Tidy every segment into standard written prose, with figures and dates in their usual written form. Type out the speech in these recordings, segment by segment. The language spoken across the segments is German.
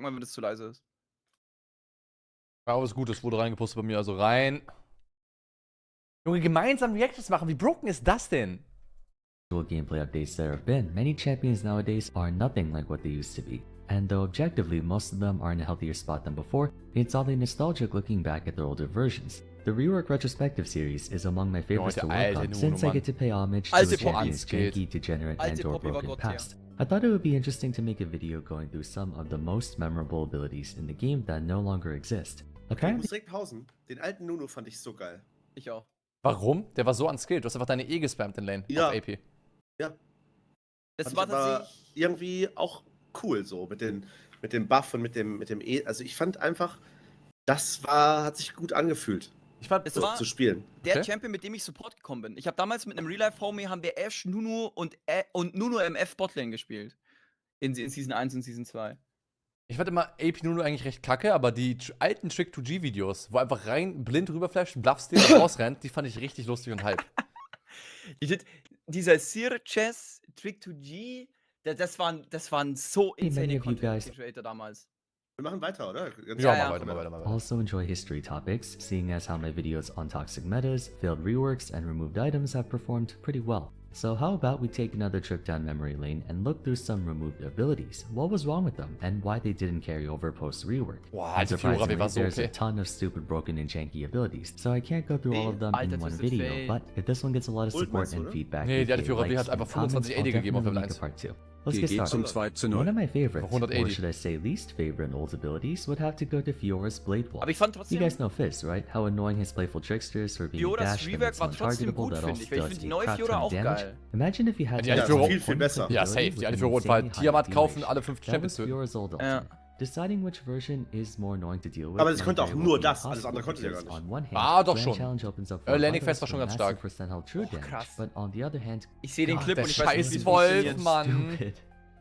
Mal, wenn das zu leise ist. Ja, aber ist gut, das wurde reingepostet bei mir, also rein. Junge, gemeinsam Reactions machen, wie broken ist das denn? Gameplay updates there have been, many champions nowadays are nothing like what they used to be. And though objectively most of them are in a healthier spot than before, it's oddly nostalgic looking back at their older versions. The Rework Retrospective series is among my favorites to work on since I get to pay homage to the champion's janky, degenerate, and or broken past. I thought it would be interesting to make a video going through some of the most memorable abilities in the game that no longer exist. Okay, ich muss direkt pausen. Den alten Nunu fand ich so geil. Ich auch. Warum? Der war so unskilled. Du hast einfach deine E gespammt in Lane Ja. auf AP. Ja. Das war tatsächlich irgendwie auch cool so mit dem Buff und mit dem E. Also ich fand einfach, hat sich gut angefühlt. Ich fand Es so war zu spielen. der Champion, mit dem ich Support gekommen bin. Ich habe damals mit einem Real-Life-Homie haben wir Ashe, Nunu und Nunu MF Botlane gespielt. In Season 1 und Season 2. Ich fand immer AP Nunu eigentlich recht kacke, aber die alten Trick-2G-Videos, wo einfach rein blind rüberflasht, Bluffsteal und rausrennt, die fand ich richtig lustig und hype. Dieser Sir Chess Trick-2G, das waren so insane Content Creator damals. Wir machen weiter, oder? Ja, mal weiter. Also enjoy history topics, seeing as how my videos on toxic metas, failed reworks, and removed items have performed pretty well. So how about we take another trip down memory lane and look through some removed abilities, what was wrong with them, and why they didn't carry over post-rework. Wow, Unsurprisingly, there's a ton of stupid, broken, and janky abilities, so I can't go through all of them in one video, but if this one gets a lot of support and feedback, Nee, die alte FIORA hat einfach 25 AD gegeben auf Level 1. part 2. Let's get started. One of my favorites, or should I say least favorite old abilities, would have to go to FIORA's Blade Wall. Aber ich fand You trotzdem, guys know Fizz, right? How annoying his playful tricksters for being FIORA's dashed and Rework it's war trotzdem untargetable gut, that finde also ich, weil ich does finde die a neue crap FIORA ton auch of damage. geil. Imagine if you had Die alte FIORA viel besser. Ja, safe. Die alte FIORA war halt Tiamat kaufen, alle 5 Champions töten. FIORA's old Ja. ultimate. Deciding which version is more annoying to deal with. Aber sie konnte auch may very nur well be das, alles impossible andere konnte sie ja because gar nicht. on one hand, Ah, doch Grand schon. Challenge opens up for Landing others Phase war schon for ganz massive stark. percent true damage, krass. but on the other hand, Ich sehe den Clip Der und ich weiß nicht, wie scheiß es Wolf, funktioniert. Mann. stupid.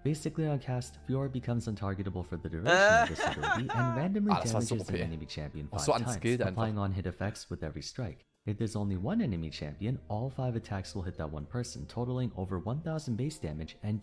Basically on cast, FIORA becomes untargetable for the duration of this ability and randomly das war so damages the OP. enemy champion Auch 5 so times, unskilled einfach. applying on-hit effects with every strike. If there's only one enemy champion, all 5 attacks will hit that one person, totaling over 1000 base damage and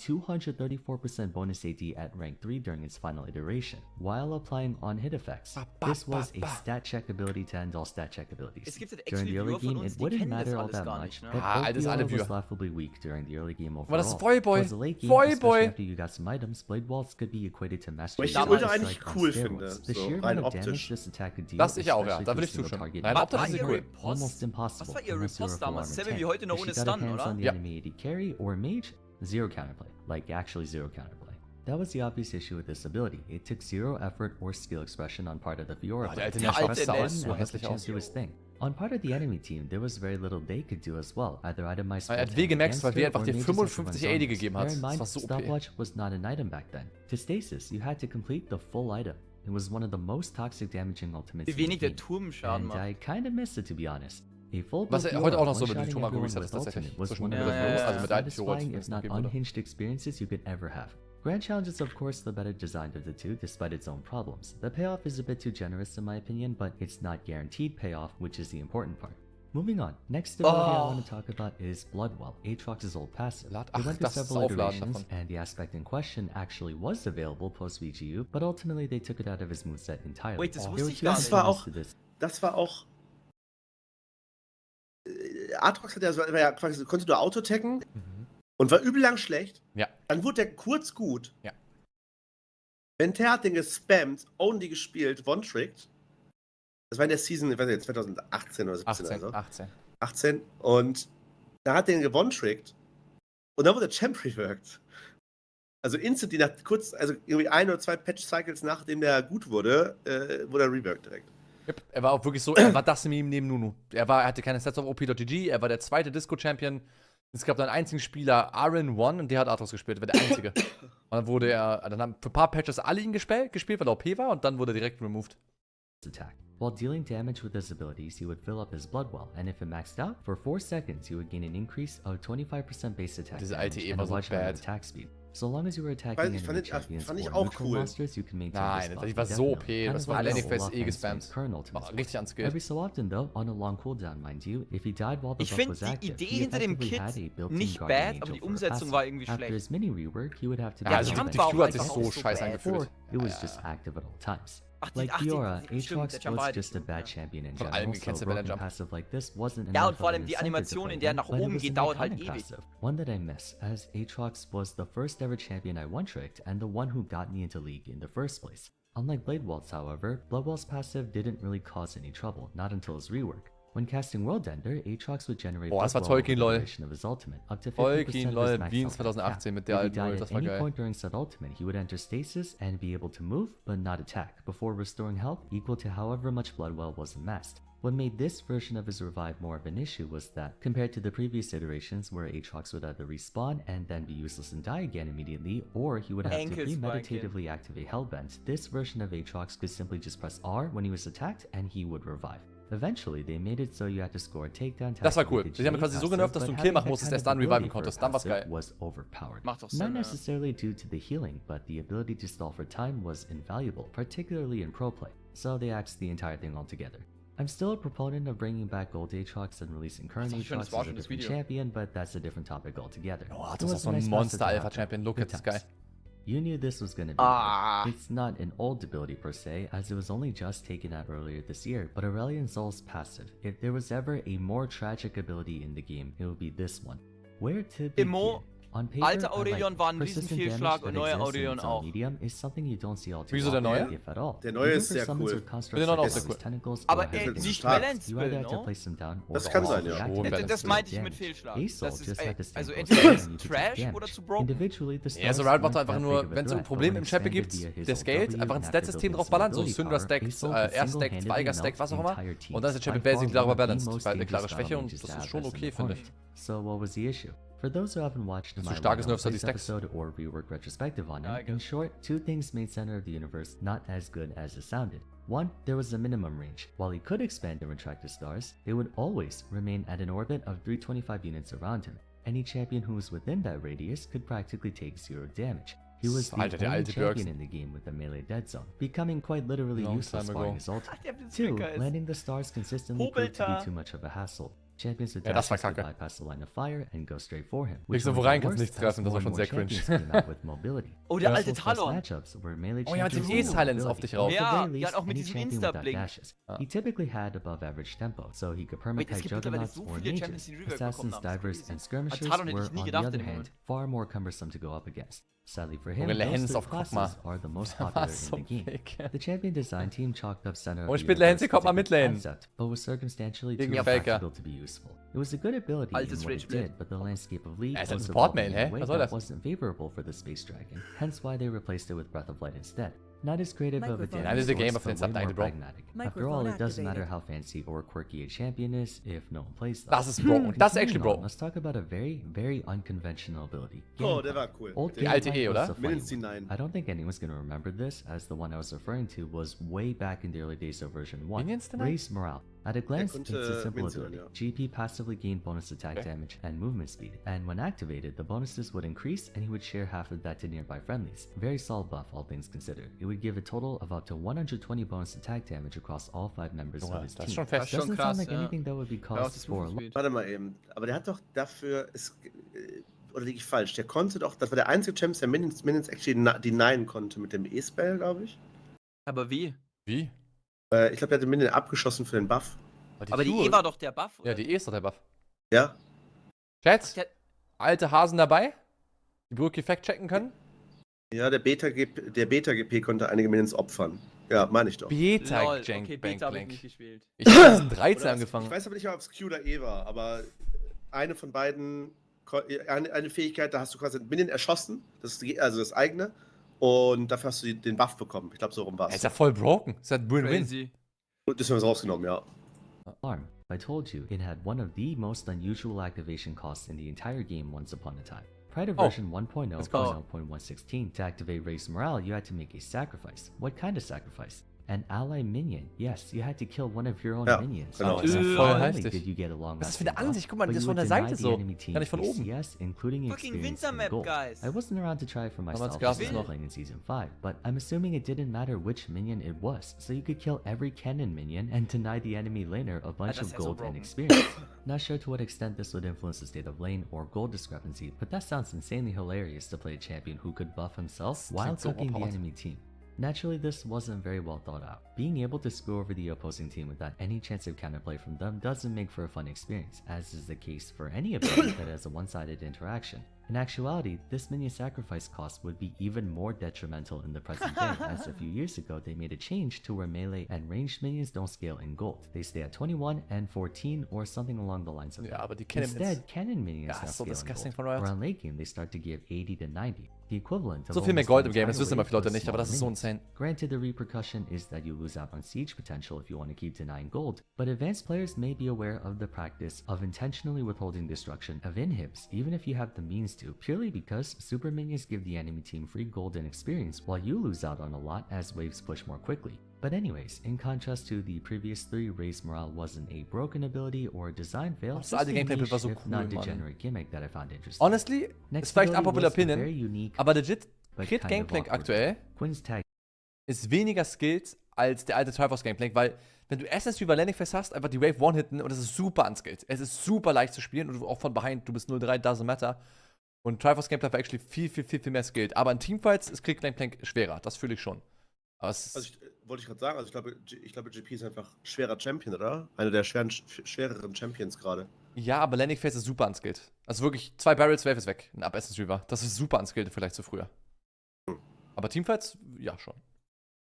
234% bonus AD at rank 3 during its final iteration, while applying on-hit effects. This was a stat check ability to end all stat check abilities. Es gibt halt During actually the early Viewer von game, uns, it die wouldn't kennen das matter all alles that gar much, nicht, ne? but das ist alle FIORA was Viewer. laughably weak during the early game overall. Aber das ist Vollboy. Towards the late game, Vollboy. especially after you got some items, Blade Walls could be equated to mastery. Weil ich die Ulti eigentlich cool finde, The so sheer rein amount of damage optisch. this attack could deal, Das ich auch, ja. especially Da to will a ich single zustimmen. target, Nein, optisch war ist sie ihr cool. Riposte? almost impossible. Was war ihr unless you Riposte were full damals? armor Seven wie 10. heute noch If ohne she got her Stun, hands oder? on the Ja. enemy AD carry or mage, zero counterplay. Like actually zero counterplay. That was the obvious issue with this ability. It took zero effort or skill expression on part of the FIORA der alte player. Nash Press the sah button so and let the hässlich champ aus. do his thing. On part of the enemy team, there was very little they could do as well. Either itemize Er hat W gemaxt, weil wir einfach dir 55 AD gegeben hat. Bear in Das mind, war so OP. stopwatch was not an item back then. To stasis, you had to complete the full item. It was one of the most toxic damaging ultimates Wie in wenig the der game. Turmschaden And macht. I kinda missed it, to be honest. A full Was build heute auch noch FIORA so mit dem one-shotting Turm everyone gereset with ist, tatsächlich. ultimate was Zwischen one of the Ja, ja, most ja. Also mit der alten FIORA, satisfying, die if es not gegeben wurde. unhinged experiences you could ever have. Grand Challenge is of course the better designed of the two despite its own problems. The payoff is a bit too generous in my opinion, but it's not guaranteed payoff, which is the important part. Moving on, next ability I want to talk about is Bloodwell, AATROX's old passive. Ach, It went through das ist several Aufladen iterations, davon. and the aspect in question actually was available post-VGU, but ultimately they took it out of his moveset entirely. Wait, das There wusste were ich two gar Das nicht. war elements auch, to this. das war auch. AATROX hat ja, war ja quasi, konnte nur Auto-Tacken und war übel lang schlecht. Ja. Dann wurde der kurz gut. Ja. Venter hat den gespammt, only gespielt, one-tricked. Das war in der Season, ich weiß nicht, 2018 oder 17 oder so. 18. Und da hat den gewonnen-tricked. Und dann wurde der Champ reworked. Also instantly nach kurz, also irgendwie 1 oder 2 Patch-Cycles nachdem der gut wurde, wurde er reworked direkt. Yep. Er war auch wirklich so, er war das Meme neben Nunu. Er hatte keine Stats auf OP.GG, er war der zweite Disco-Champion. Es gab dann einen einzigen Spieler, RN1, und der hat AATROX gespielt, der war der einzige. Und dann wurde er, dann haben für ein paar Patches alle ihn gespielt, weil er OP war, und dann wurde er direkt removed. Attack. While dealing damage with his abilities, he would fill up his blood well, and if it maxed out, for 4 seconds you would gain an increase of 25% base attack Diese damage alte and a war so large amount of bad. attack speed. So long as you were attacking Weiß ich, enemy fand champions ich or auch neutral cool. monsters, you can maintain Nein, this buff die war so OP, indefinitely. das Kind war of like Landing how Phase Olaf gespammt. Hanson's current ultimate War was. richtig unskilled. Every so often though, on a long cooldown mind you, if he died while the Ich buff finde was die active, Idee he hinter dem effectively Kit had a built-in nicht guardian bad, angel aber die for a Umsetzung passive. war irgendwie After schlecht. his mini rework, he would have to Ja, Der also Jump die war auch Textur hat sich einfach so auch so scheiße bad. angefühlt. it was just active at all times. Ach, Like ach, FIORA, stimmt, der AATROX Jump war was halt just a nicht bad gut, champion in Von general, allem so gecancelt, a wenn er broken jumpt. passive like this wasn't Ja, enough und vor of an allem die incentive to Animation, fight in der him, nach but it oben was geht, an dauert halt iconic ewig. passive, one that I miss, as AATROX was the first ever champion I one-tricked and the one who got me into League in the first place. Unlike Blade Waltz, however, Blood Well's passive didn't really cause any trouble, not until his rework. When casting World Ender, AATROX would generate Boah, das war Blood Well over Tolkien, the lol. duration of his ultimate, up to 50% Tolkien, of lol, his max Wien health at cap. 2018 mit If der he alten died Ult, at das war any geil. point during said ultimate, he would enter stasis and be able to move, but not attack, before restoring health equal to however much Bloodwell was amassed. What made this version of his revive more of an issue was that, compared to the previous iterations where AATROX would either respawn and then be useless and die again immediately, or he would have to Ankle spiking. premeditatively activate Hellbent, this version of AATROX could simply just press R when he was attacked and he would revive. Eventually, they made it so you had to score a takedown. Das war cool. Sie haben quasi so genervt, dass du einen Kill machen musstest, erst dann reviven konntest. Dann war's geil. Was overpowered. Macht doch Not Sinn, ja. necessarily due to the healing, but the ability to stall for time was invaluable, particularly in pro play, so they axed the entire thing altogether. I'm still a proponent of bringing back old AATROX and releasing current Das ist ein AATROX schönes as a different Video. champion, but that's a different topic altogether. Oh, It das ist was so a ein nice Monster passive to Alpha have, Champion. though. Look Good at this guy. times. You knew this was gonna be Ah. there. It's not an old ability per se, as it was only just taken out earlier this year, but Aurelion Sol's passive. If there was ever a more tragic ability in the game, it would be this one. Where to begin? Immo, On paper, alter I like Aurelion it. war ein Persistent Riesenfehlschlag damage und that neuer exists in Aurelion its own auch. medium is something you don't see all too Wieso der often, neue? if at all. Der neue Even ist for sehr summons cool. with constructs Den neuen auch such sehr as cool. tentacles Aber or head nicht damage, Balance you either Bill, had to no? place them down or Das kann also sein, ja. reactivate Schon them Das to meinte take ich mit damage. Fehlschlag. Assault Das ist, just had to stay also close entweder and ist you took Trash damage. oder zu broken. Individually, the Ja, so stars Riot macht weren't einfach that nur, big of a wenn es ein threat, Problem but im when Champion expanded gibt, via his der scaled, OW einfach ein and Stat-System drauf activated ballern, so ability Syndra-Stack, power, Assault could R-Stack, single-handedly 2er-Stack, was auch melt immer. entire Und dann ist der teams, Champion by far basically darüber one of the balanced, most weil eine dangerous klare Schwäche battle und mages das to ist have schon as an okay, finde ich. opponent. So what was the issue? For those who haven't watched Desto my stark ist nerfst du die Latest Stacks. episode or rework retrospective on Ja, it, in short, two things made Center of the Universe not as good as it sounded. One, there was a minimum range. While he could expand and retract his stars, they would always remain at an orbit of 325 units around him. Any champion who was within that radius could practically take 0 damage. He was the Alter, der only alte champion Björksen. in the game with a melee dead zone, becoming quite literally Long useless time barring ago. his ultimate. Der Blitz Two, ist. landing the stars consistently proved to be Hobelter. too much of a hassle. Champions with Ja, das war dashes would kacke. bypass the line of fire and go straight for him. Legst du wo only rein, got kannst worse nichts treffen, as das war more schon and sehr more cringe. champions came out with mobility. Oh, der alte Russell's best Talon. matchups were melee Oh ja, mit dem champions with E-Silence auf mobility. dich rauf. At the Ja, very die least, hat auch mit any diesem champion without Insta-Blink. dashes. Ja. He typically had above average tempo, so he could Wait, es permatype gibt mittlerweile juggernauts so or viele Champions, mages. die Rework Assassins, bekommen haben. Das ist divers, crazy. and skirmishers Talon hätte were, ich nie on the gedacht other in dem hand, far more cumbersome to go up against. Sadly for him, Junge, those Lehens three auf Kopfma. classes are the most Der popular war in so the game. fake. The champion design team chalked up Center Oh, of ich the bin Lehens, Universe kommt mal as a mit, good Lehn. concept, but was circumstantially Gegen too Faker. practical to be useful. It was a good ability in Altes what it Rage-Blade. did, but the landscape of League Er ist ein was Support-Main, evolving in hä? a way Was soll that das? wasn't favorable for the Space Dragon, hence why they replaced it with Breath of Light instead. Not as creative of a Microphone. damage That is a game source, of the but way more Subtitle, bro. pragmatic. After all, Microphone it doesn't matter activated. how fancy or quirky a champion is if no one plays them. Das ist broken. Das ist actually Continuing on, broken. let's talk about a very, very unconventional ability. Oh, der war cool. Old Die alte Gangplank oder? was the funny Mindestens one. 9. I don't think anyone's gonna remember this, as the one I was referring to was way back in the early days of version 1. Minions tonight? Raise morale. At a glance, konnte it's a simple Minions sein, ability. ja. GP passively gained bonus attack Okay. damage and movement speed, and when activated, the bonuses would increase and he would share half of that to nearby friendlies. Very solid buff, all things considered. It would give a total of up to 120 bonus attack damage across all 5 members Junge, of his das ist team. schon fest. schon Doesn't krass, sound like ja. anything that would be Ja, auch caused das for a Movement-Speed. Warte mal eben. Aber der hat doch dafür. Oder liege ich falsch? Der konnte doch. Das war der einzige Champion, der Minions actually die 9 konnte mit dem E-Spell, glaube ich. Aber wie? Wie? Ich glaube, der hat den Minion abgeschossen für den Buff. Aber die E war doch der Buff, oder? Ja, die E ist doch der Buff. Ja? Chat, Der- alte Hasen dabei, die Brücke Fact checken können. Ja, der Beta-GP konnte einige Minions opfern. Ja, meine ich doch. Beta Lol, Jank okay, Bank Beta habe ich Blank. nicht gespielt. Ich habe 2013 Oder angefangen. Ich weiß aber nicht, ob es Q oder E war, aber eine von beiden, eine Fähigkeit, da hast du quasi ein Minion erschossen, also das eigene, und dafür hast du den Buff bekommen. Ich glaube, so rum war Er ist es. ja voll broken. Ist ja ein Win-Win. Crazy. Das haben wir rausgenommen, ja. Alarm. I told you, it had one of the most unusual activation costs in the entire game once upon a time. Prior to Oh, version let's go. 1.0.116, to activate Race Morale, you had to make a sacrifice. What kind of sacrifice? An ally minion. Yes, you had to kill one of your own Ja, minions. genau. Das ist ja Not voll only heftig. did you get a long Was ist für lasting eine Ansicht? buff, Guck mal, but das you von would der deny Seite the so. enemy team Gar nicht von oben. ACS, including Fucking experience Winter and Map, gold. guys. I wasn't around to try it for myself Gas as I noch. was playing in Season 5, but I'm assuming it didn't matter which minion it was, so you could kill every cannon minion and deny the enemy laner a bunch das of ist ja so gold and broken. experience. Not sure to what extent this would influence the state of lane or gold discrepancy, but that sounds insanely hilarious to play a champion who could buff himself while klingt so cooking the overpowered. enemy team. Naturally, this wasn't very well thought out. Being able to screw over the opposing team without any chance of counterplay from them doesn't make for a fun experience, as is the case for any opponent that has a one-sided interaction. In actuality, this minion sacrifice cost would be even more detrimental in the present day, as a few years ago they made a change to where melee and ranged minions don't scale in gold. They stay at 21 and 14 or something along the lines of that. Ja, aber die Cannon Instead, cannon minions Ja, now ist so scale in disgusting gold. von Riot. Around late game, they start to give 80 to 90, the equivalent of So viel mehr almost Gold an im Game, das entire wissen immer wave viele Leute of nicht, aber das ist so smaller insane. Granted, the repercussion is that you lose out on siege potential if you want to keep denying gold, but advanced players may be aware of the practice of intentionally withholding destruction of inhibs, even if you have the means to, purely because super minions give the enemy team free gold and experience, while you lose out on a lot as waves push more quickly. But anyways, in contrast to the previous three, raise morale wasn't a broken ability or a design fail, Das just alte a Gameplay niche, war so if cool, not Mann. degenerate gimmick that I found interesting. Honestly, Next ist vielleicht ability unpopular was a Opinion, very unique, aber legit, but Crit kind of Gangplank awkward. aktuell Quinn's tag ist weniger Skills als der alte Triforce Gangplank, weil wenn du SS über Landing Phase hast, einfach die Wave One-Hitten und es ist super unskilled. Es ist super leicht zu spielen und auch von behind, du bist 0-3, doesn't matter. Und Triforce Gangplank war actually viel mehr skilled. Aber in Teamfights ist Crit Gangplank schwerer, das fühle ich schon. Aber es Also wollte ich gerade sagen, also ich glaube, GP ist einfach schwerer Champion, oder? Einer der schwereren Champions gerade. ja, aber Landing Phase ist super unskilled. Also wirklich 2 Barrels, Wave ist weg. Ein Up-Essence Reaver. Das ist super unskilled, vielleicht zu früher. Aber Teamfights, ja schon.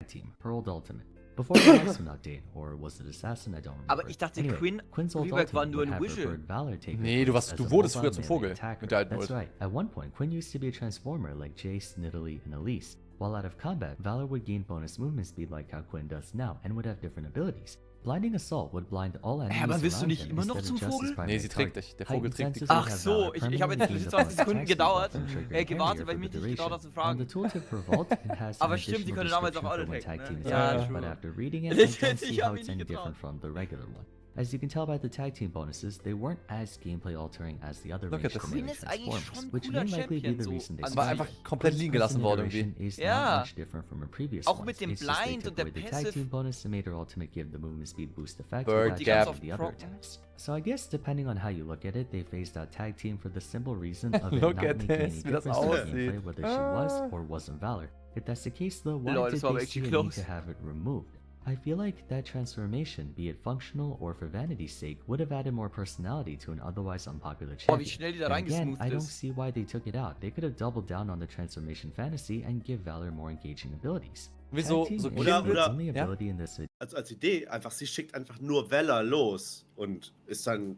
team, Pearled Ultimate. Before the Maximum update, or was it Assassin? I don't remember. Aber ich dachte, Quinn's old Rework war ultimate nur would ein have Visual. preferred Valor taker Nee, du as a wurdest mobile früher zum melee Vogel attacker. mit der alten That's Ult. right. At one point, Quinn used to be a transformer like Jace, Nidalee, and Elise. While out of combat, Valor would gain bonus movement speed like how Quinn does now, and would have different abilities. Blinding Assault would blind all enemies aber wirst du around nicht him immer noch instead of zum just his Vogel? primary Nee, sie trägt target. dich. Der Vogel Heightened trägt dich. senses Ach would have so, Valor ich habe permanently jetzt gain the 20 bonus Sekunden attack speed gedauert. buff and trigger Gewartet, carrier weil ich for mich the nicht getraut duration. habe zu On fragen. the tooltip for Vault, it has Aber an stimmt, die additional können damals auch description for when Auto-Attack, tag ne? team is Ja, active, true. but after reading it, Ich I can see hab how mich it's nicht any getraut. different from the regular one. As you can tell by the tag team bonuses, they weren't as gameplay altering as the other Look at ranged this. Quinn melee ist eigentlich schon transformers, ein which cooler may likely be Champion, the so reason they an Aber sich. einfach komplett liegen gelassen worden Iteration irgendwie. is Ja. not much different from her previous Auch ones. mit dem It's just they Blind took und der away the tag Passive. team bonus and made her ultimate give the movement speed boost effect Bird while Die ganz Gap. auf the other Proc. attacks. So I guess depending on how you look at it, they phased out tag team for the simple reason of it Look not at making this, any wie das difference to the aussieht. gameplay whether she was or wasn't Valor. If that's the case though, why Lol, did das war aber they echt see a need close. to have it removed? I feel like that transformation, be it functional or for vanity's sake, would have added more personality to an otherwise unpopular Boah, wie champion. schnell die da And again, reingesmoothed I don't ist. see why they took it out. They could have doubled down on the transformation fantasy and give Valor more engaging abilities. Wieso Tag team so is Oder- the oder- only ja? ability in this Also als Idee, einfach, sie schickt einfach nur Valor los und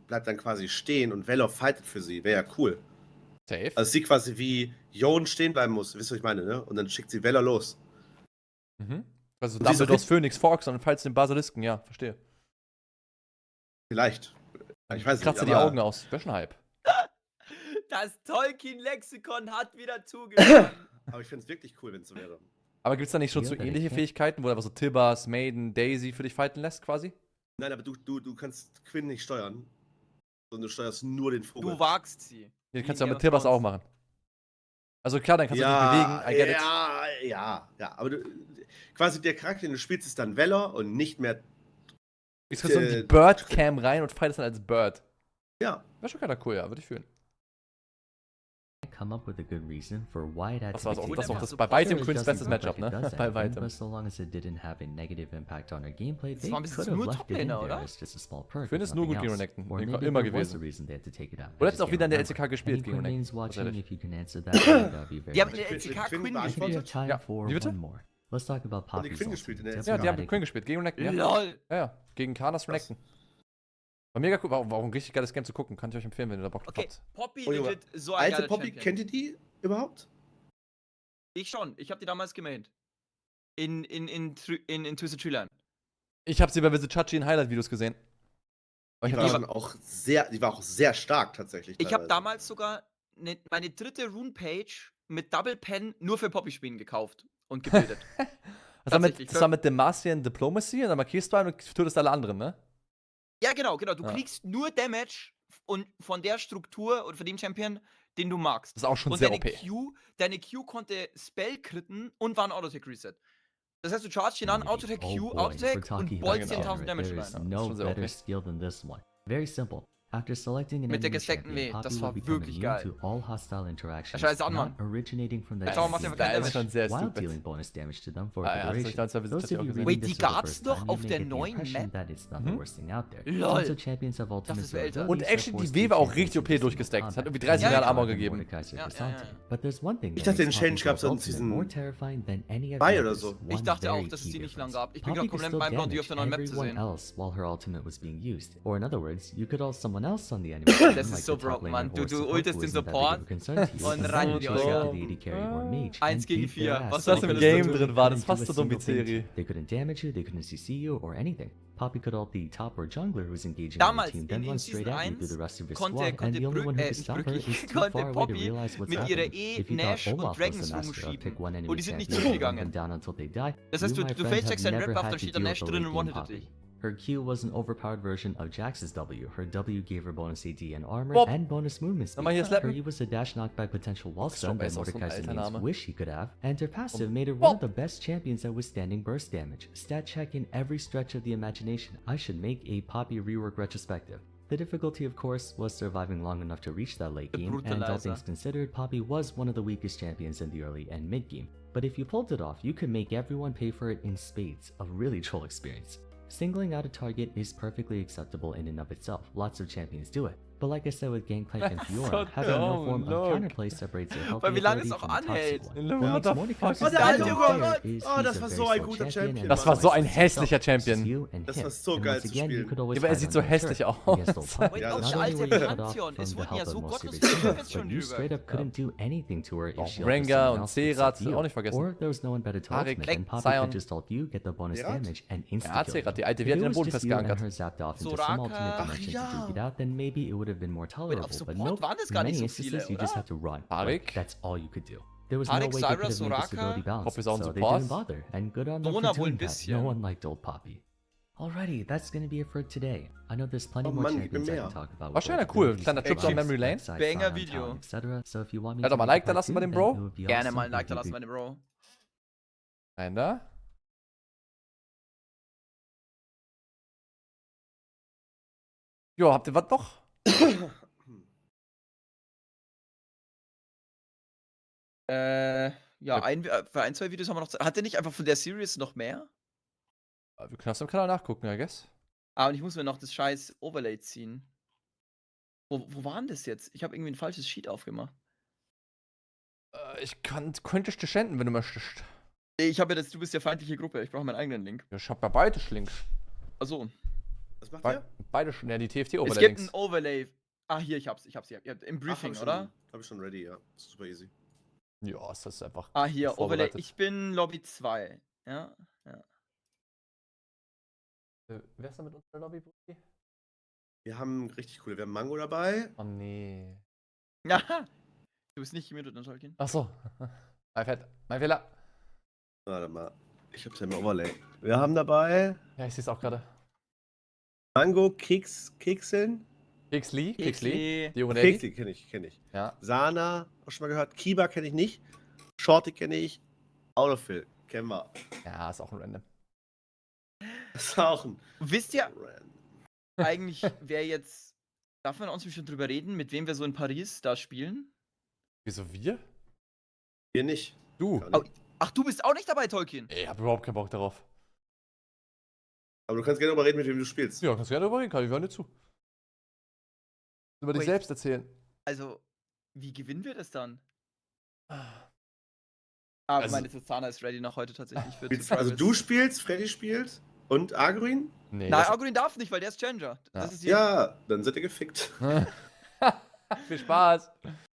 bleibt dann quasi stehen und Valor fightet für sie. Wäre ja cool. Safe. Also sie quasi wie Jon stehen bleiben muss, wisst ihr, was ich meine, ne? Und dann schickt sie Valor los. Mhm. Also Und sie so Dumbledores hit- Phoenix Fox und dann falls den Basilisken, ja, verstehe. Vielleicht. Ich weiß Kratze nicht, die aber Augen aus. Wäre schon Hype. Das Tolkien-Lexikon hat wieder zugeschlagen. aber ich finde es wirklich cool, wenn es so wäre. Aber gibt's da nicht schon Ja, so dann ähnliche ich- Fähigkeiten, wo einfach so Tibbers, Maiden, Daisy für dich fighten lässt quasi? Nein, aber du kannst Quinn nicht steuern. Sondern du steuerst nur den Vogel. Du wagst sie. Die kannst Wie du ja in mit Tibbers Game of auch machen. Also klar, dann kannst du dich bewegen, I get it. ja. Aber quasi der Charakter, den du spielst, ist dann Valor und nicht mehr. Ich kriegst so in die Bird-Cam rein und fightest dann als Bird. Ja. Wäre schon keiner cool, ja, würde ich fühlen. come up with a good reason for why it had Das to war be auch, taken das ist auch out. das bei weitem Sure, it Quinns doesn't bestes look like Matchup, it ne? does Bei anything, weitem. but so long as it didn't have a negative impact on our gameplay, they war ein bisschen could have nur left it in Top-Laner, there oder? as just a small perk. Quinn if ist nur nothing gut gegen else. Renekton. Or Immer maybe there was gewesen. a reason they had to take it out. Oder I hat es just auch wieder in der can't remember. LCK gespielt Any gegen Quinn mains Renekton? watching, Tatsächlich. if you can answer that, that would be very Die haben much in der Quinn- LCK Quinn Quinn war I think we have gespielt. time Ja. for Wie bitte? one more. Let's talk about Haben die Poppy's Quinn gespielt in der ultimate. LCK? Ja, die haben Quinn gespielt, gegen Renekton, ja. LOL. Ja, gegen Karnas Krass. Renekton. War mega cool, war auch ein richtig geiles Game zu gucken. Kann ich euch empfehlen, wenn ihr da Bock drauf Okay, habt. Poppy Oh, Junge. legit so ein Alte geiler Poppy, Champion. kennt ihr die überhaupt? Ich schon. Ich habe die damals gemaint. In Twisted Tree Line. Ich habe sie bei Vizicachi in Highlight-Videos gesehen. Aber ich Die hab war auch sehr stark tatsächlich. Ich habe teilweise. damals sogar meine dritte Rune-Page mit Double Pen nur für Poppy-Spielen gekauft und gebildet. tatsächlich. das war mit Demacian Diplomacy und dann markierst du einen und tötest alle anderen, ne? Ja, genau. Du Ja. kriegst nur Damage und von der Struktur oder von dem Champion, den du magst. Das ist auch schon Und sehr deine Q konnte Spell-Critten und war ein Autotech-Reset. Das heißt, du chargest ihn an, Autotech Q, Oh boy, Autotech we're talking und bolst about 10.000 Damage there rein. is Das ist no schon sehr better OP. skill than this one. Very simple. After selecting an Mit der enemy gesteckten champion, W, Poppy das will war become wirklich immune geil. to all hostile interactions, Schau jetzt an, not Mann. originating from the Schau, macht enemy einfach keinen Da ist Damage. schon sehr while stupid. dealing bonus damage to them for Ah, the ja, das duration. hab ich Those tatsächlich of you auch gesehen. reading Wait, die this for the gab's first noch time, auf you may der get the neuen impression Map? that it's not the worst thing out there. Lol. Tons of champions have ultimates das wär älter. Und Ashe die W war auch richtig OP durchgestackt. Hat irgendwie 30 Ja, Jahre ja. Armor gegeben. But there's one thing Ich that dachte, den makes Change Poppy's gab's in ultimate Season more terrifying than any of 2 the oder others. so. Ich One dachte very auch, dass es key die nicht lang difference. gab. Ich bin Poppy gerade could komplett still beim Blau, die auf damage der neuen Map zu everyone sehen. else while her ultimate was being used. Or in other words, you could ult someone else on the enemy. Das ist so broken, Mann. Du ultest den Support Support und rein die euch. 1 gegen 4. Was Das soll im ich Game das tun? drin war, das ist fast so dumm wie Serie. They couldn't damage you, they couldn't CC you or anything. Poppy could ult the top or jungler who's engaging Damals, on the team, then in run straight Season at you through the 1 rest of your konnte squad, and the only one who could stop her is too konnte far away to Poppy realize what's mit happening. ihrer If you Nash thought und Olaf was Dragons the master of rumschieben. pick one enemy Und die sind nicht champion and zurückgegangen. run them down until they die, Das heißt, you, du my friend, facecheckst have deinen never Rap-Buff, had da to steht der deal Nash with the drin late und game one-hittet Poppy. dich. Her Q was an overpowered version of Jax's W. Her W gave her bonus AD and armor Bob. and bonus movement speed. Nochmal hier Her slappen. E was a dash knock by potential wall stun that ist auch so ein Mordekaiser alter mains Name. wish he could have, and her passive Bob. made her one of the best champions at withstanding burst damage. Stat check in every stretch of the imagination. I should make a Poppy rework retrospective. The difficulty, of course, was surviving long enough to reach that late The game, and all brutalizer. things considered, Poppy was one of the weakest champions in the early and mid game. But if you pulled it off, you could make everyone pay for it in spades, a really troll experience. Singling out a target is perfectly acceptable in and of itself, lots of champions do it. But like I said with GANGPLANK and FIORA, So having no dumb, form look. of counterplay separates a healthy Weil wie lange ability es auch from a anhält. toxic one. What What the makes Mordekaiser's fuck ist best das? player is Oh, he's das a war very so ein slow guter champion Champion. and Das war so ein slices hässlicher himself, Champion. misses you and Das him. war so And geil once zu again, you spielen. could always Ja, aber er hide sieht on so your hässlich turret aus. against old Poppy. Wait, Ja, auch das die Not only alte were you cut off Pantheon, from es the wurden ja help of so most of gottlos your viele teammates, Fits but schon you straight up couldn't drüber. do anything to her if Auch she ulted Rengar someone und else Serat, except you. auch nicht vergessen. Or there was no one better to Tarek, ultimate, and Poppy Sion. could just ult you, get the bonus Serat? damage, and Ja, insta-kill you. Serat, die alte, If die hat it ihren was Boden just you and festgeankert. her zapped off into Soraka. some ultimate Ach dimension ja. to duke it out, then maybe it would have been more tolerable. But Support nope, waren das in gar many nicht so instances viele, you just oder? had to run. Tarek? Like, that's all you could do. There was Tarek, no way they could Cyrus, have made this Soraka. ability balanced, Poppy ist auch ein so they Support. didn't bother. And good on them Dona for wohl ein doing that. No bisschen. one liked old Poppy. Alrighty, that's gonna be it for today. I know there's plenty Oh more Mann, gib mir champions I mehr. can talk about. War with schon einer both cool. abilities, Kleiner Trip down backside, Memory Lane. backside, Banger Sion, Video. Talon, etc. So if you want me Ja, to doch mal make a Like da part lassen bei two, dem then Bro. it would be Gerne awesome mal ein if Like da you lassen, could meine Bro. Nein, da. Jo, habt ihr was noch? Ja, für ein, zwei Videos haben wir noch Zeit. Hat der nicht einfach von der Series noch mehr? Wir können auf dem Kanal nachgucken, I guess. Ah, und ich muss mir noch das scheiß Overlay ziehen. Wo war denn das jetzt? Ich habe irgendwie ein falsches Sheet aufgemacht. Könnte ich dir schenken, wenn du möchtest. Ich habe ja das, du bist ja feindliche Gruppe, ich brauche meinen eigenen Link. Ja, ich hab ja beide Links. Achso. Was macht der? Beide schon, ja, die Es gibt TFT-Overlay-Links. ein Overlay. Ah, hier, ich hab's hier. Ja, im Briefing, oder? Hab ich schon ready, ja. Super easy. Ja, ist das einfach. Ah, hier, Overlay. vorbereitet. Ich bin Lobby 2. Ja. Wer ist da mit uns in der Lobby, Bruder? Wir haben richtig coole. Wir haben Mango dabei. Oh nee. Aha. Du bist nicht gemutet, ne, Tolkien? Achso. Mein Fehler. Warte mal. Ich hab's ja im Overlay. Wir haben dabei Ja, ich seh's auch gerade. Mango, Kekseln. Kexli. Die junge Keksli Lady. kenn ich. Ja. Sana, auch schon mal gehört. Kiba kenne ich nicht. Shorty kenne ich. Autofill, kennen wir. Ja, ist auch ein Random. Das ist auch ein. Wisst ihr eigentlich, wer jetzt. Darf man uns schon drüber reden, mit wem wir so in Paris da spielen? Wieso wir? Hier nicht. Du. Gar nicht. Ach, du bist auch nicht dabei, Tolkien? Ich hab überhaupt keinen Bock darauf. Aber du kannst gerne darüber reden, mit wem du spielst. Ja, kannst gerne darüber reden, Kai, wir hören dir zu. Über dich Wait. selbst erzählen. Also, wie gewinnen wir das dann? Ah, Aber meine Zana ist ready noch heute tatsächlich für Also du spielst, Freddy spielt und Agruin? Nee. Nein, Arguin darf nicht, weil der ist Changer. Das ist Ja, dann seid ihr gefickt. Viel Spaß.